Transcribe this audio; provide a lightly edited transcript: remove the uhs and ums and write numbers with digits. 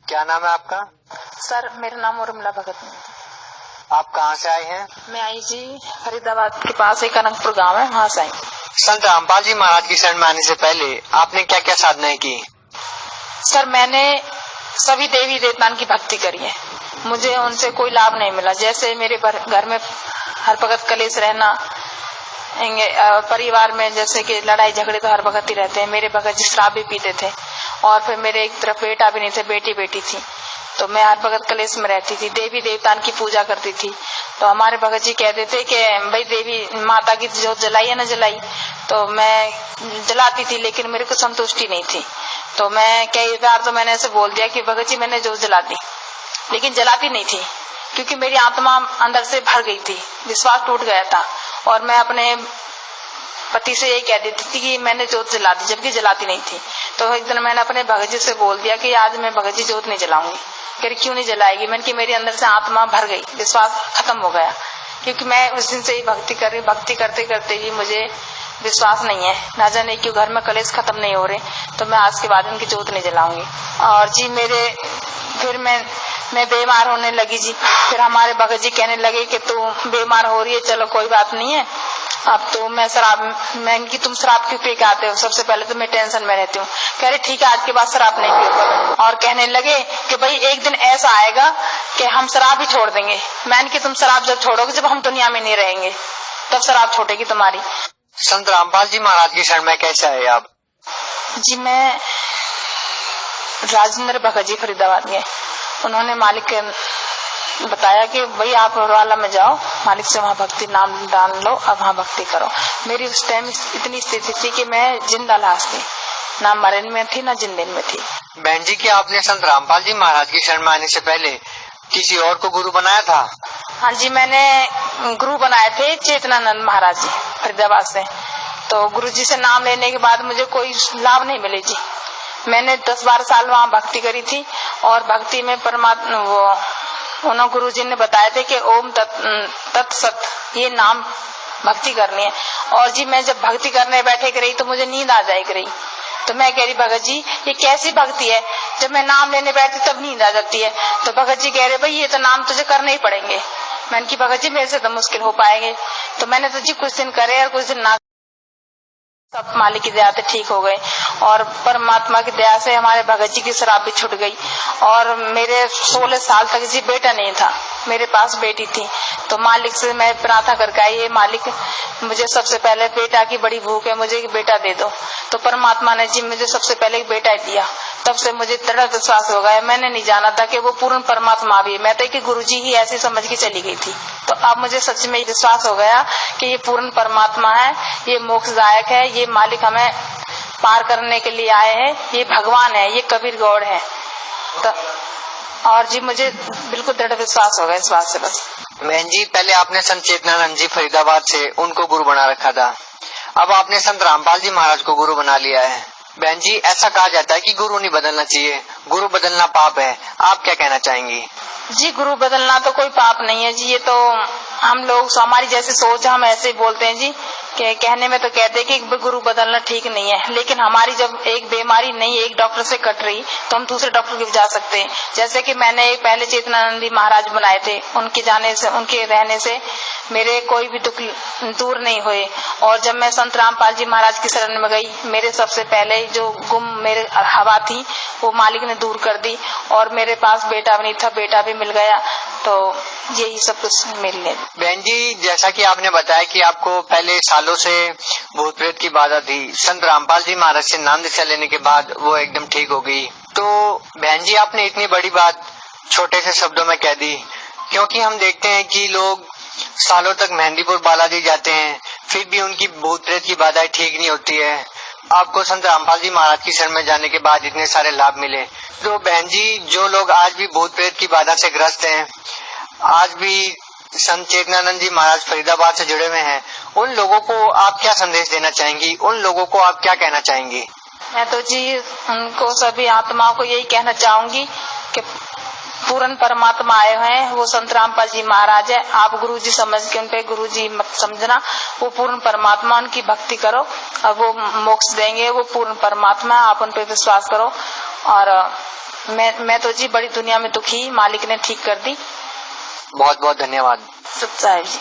क्या नाम है आपका? सर मेरा नाम उर्मिला भगत है। आप कहाँ से आए हैं? मैं आई जी फरीदाबाद के पास एक अनंतपुर गांव है, वहाँ से आई। संत रामपाल जी महाराज की शरण में आने से पहले आपने क्या क्या साधनाएं की? सर मैंने सभी देवी देवताओं की भक्ति करी है, मुझे उनसे कोई लाभ नहीं मिला। जैसे मेरे घर में हर वक्त कलेश रहना, परिवार में जैसे कि लड़ाई झगड़े तो हर वक्त ही रहते हैं। मेरे भगत जी शराब भी पीते थे और फिर मेरे एक तरफ बेटा भी नहीं थे, बेटी बेटी थी, तो मैं हर वक्त कलेश में रहती थी। देवी देवताओं की पूजा करती थी, तो हमारे भगत जी कहते थे कि भाई देवी माता की जोत जलाई है ना जलाई, तो मैं जलाती थी, लेकिन मेरे को संतुष्टि नहीं थी। तो मैं कई बार तो मैंने ऐसे बोल दिया कि भगत जी मैंने जोत जला दी, लेकिन जलाती नहीं थी क्योंकि मेरी आत्मा अंदर से भर गई थी, विश्वास टूट गया था। और मैं अपने पति से यही कह देती थी कि मैंने जोत जला दी, जबकि जलाती नहीं थी। तो एक दिन मैंने अपने भगत जी से बोल दिया कि आज मैं भगत जी जोत नहीं जलाऊंगी। कह रही क्यों नहीं जलाएगी? मैंने कि मेरे अंदर से आत्मा भर गई, विश्वास खत्म हो गया, क्योंकि मैं उस दिन से ही भक्ति कर रही। भक्ति करते करते ही मुझे विश्वास नहीं है, ना जाने क्यों घर में कलेश खत्म नहीं हो रहे, तो मैं आज के बाद इनकी जोत नहीं जलाऊंगी। और जी फिर मैं बीमार होने लगी जी। फिर हमारे भगत जी कहने लगे कि तू बीमार हो रही है, चलो कोई बात नहीं है, अब तो मैं इनकी तुम शराब क्यों पी के आते हो? सबसे पहले तो मैं टेंशन में रहती हूँ। कह रहे ठीक है आज के बाद शराब नहीं पियो। और कहने लगे कि भाई एक दिन ऐसा आएगा कि हम शराब ही छोड़ देंगे। मैंने कि तुम शराब जब छोड़ोगे जब हम दुनिया में नहीं रहेंगे, तब शराब छोड़ेगी तुम्हारी। संत रामपाल जी महाराज की शरण में कैसे आए आप? जी मैं राजेंद्र भगत जी फरीदाबाद गए, उन्होंने मालिक के बताया कि भाई आप वाला में जाओ, मालिक से वहाँ भक्ति नाम डाल लो, अब वहाँ भक्ति करो। मेरी उस टाइम इतनी स्थिति थी कि मैं जिंदा लाश थी, ना मरण में थी ना जिंदे में थी। बहन जी, क्या आपने संत रामपाल जी महाराज की शरण में आने से पहले किसी और को गुरु बनाया था? हाँ जी, मैंने गुरु बनाए थे चेतनानंद महाराज जी फरीदाबाद से। तो गुरु जी से नाम लेने के बाद मुझे कोई लाभ नहीं मिले जी। मैंने 10-12 साल वहाँ भक्ति करी थी, और भक्ति में परमात्मा उन्होंने गुरु जी ने बताया थे कि ओम तत्सत ये नाम भक्ति करनी है। और जी मैं जब भक्ति करने बैठे रही तो मुझे नींद आ जाए रही, तो मैं कह रही भगत जी ये कैसी भक्ति है, जब मैं नाम लेने बैठती तब नींद आ जाती है। तो भगत जी कह रहे भाई ये तो नाम तुझे करने ही पड़ेंगे। मैंने की भगत जी मेरे से तो मुश्किल हो पाएंगे। तो मैंने तो जी कुछ दिन करे और कुछ दिन ना, सब मालिक की दया से ठीक हो गए। और परमात्मा की दया से हमारे भगत जी की शराब भी छूट गई। और मेरे 16 साल तक जी बेटा नहीं था, मेरे पास बेटी थी। तो मालिक से मैं प्रार्थना करके आई, मालिक मुझे सबसे पहले बेटा की बड़ी भूख है, मुझे एक बेटा दे दो। तो परमात्मा ने जी मुझे सबसे पहले एक बेटा दिया। तब से मुझे दृढ़ विश्वास हो गया। मैंने नहीं जाना था कि वो पूर्ण परमात्मा भी है, मैं तो कि गुरु जी ही ऐसी समझ के चली गई थी। तो अब मुझे सच में विश्वास हो गया कि ये पूर्ण परमात्मा है, ये मोक्षदायक है, ये मालिक हमें पार करने के लिए आए हैं, ये भगवान है, ये कबीर गौड़ है। तो और जी मुझे बिल्कुल दृढ़ विश्वास हो गया इस बात से। बस बहन जी, पहले आपने संत चेतनानंद जी फरीदाबाद से उनको गुरु बना रखा था, अब आपने संत रामपाल जी महाराज को गुरु बना लिया है। बहन जी, ऐसा कहा जाता है कि गुरु नहीं बदलना चाहिए, गुरु बदलना पाप है, आप क्या कहना चाहेंगी? जी गुरु बदलना तो कोई पाप नहीं है जी, ये तो हम लोग हमारी जैसे सोच हम ऐसे ही बोलते हैं जी। कहने में तो कहते हैं कि गुरु बदलना ठीक नहीं है, लेकिन हमारी जब एक बीमारी नहीं एक डॉक्टर से कट रही तो हम दूसरे डॉक्टर के जा सकते हैं। जैसे कि मैंने पहले चेतनानंदी महाराज बनाए थे, उनके जाने से उनके रहने से मेरे कोई भी दुख दूर नहीं हुए। और जब मैं संत रामपाल जी महाराज की शरण में गई, मेरे सबसे पहले जो गुम मेरे हवा थी वो मालिक ने दूर कर दी, और मेरे पास बेटा भी नहीं था, बेटा भी मिल गया। तो यही सब कुछ मिलने। बहन जी, जैसा कि आपने बताया कि आपको पहले सालों से भूत प्रेत की बाधा थी, संत रामपाल जी महाराज से नाम दीक्षा लेने के बाद वो एकदम ठीक हो गई। तो बहन जी, आपने इतनी बड़ी बात छोटे से शब्दों में कह दी, क्योंकि हम देखते हैं कि लोग सालों तक मेहंदीपुर बालाजी जाते हैं, फिर भी उनकी भूत प्रेत की बाधाएं ठीक नहीं होती है। आपको संत रामपाल जी महाराज की शरण में जाने के बाद इतने सारे लाभ मिले। तो बहन जी, जो लोग आज भी भूत प्रेत की बाधा से ग्रस्त हैं, आज भी संत चेतनानंद जी महाराज फरीदाबाद से जुड़े हुए हैं, उन लोगों को आप क्या संदेश देना चाहेंगी? उन लोगों को आप क्या कहना चाहेंगी? मैं तो जी उनको सभी आत्माओं को यही कहना चाहूंगी कि पूर्ण परमात्मा आए हुए हैं, वो संत रामपाल जी महाराज है। आप गुरु जी समझ के उन पे गुरु जी मत समझना, वो पूर्ण परमात्मा, उनकी भक्ति करो, अब वो मोक्ष देंगे। वो पूर्ण परमात्मा, आप उन पे विश्वास करो और मैं तो जी बड़ी दुनिया में दुखी, मालिक ने ठीक कर दी। बहुत बहुत धन्यवाद। सच्चाई जी।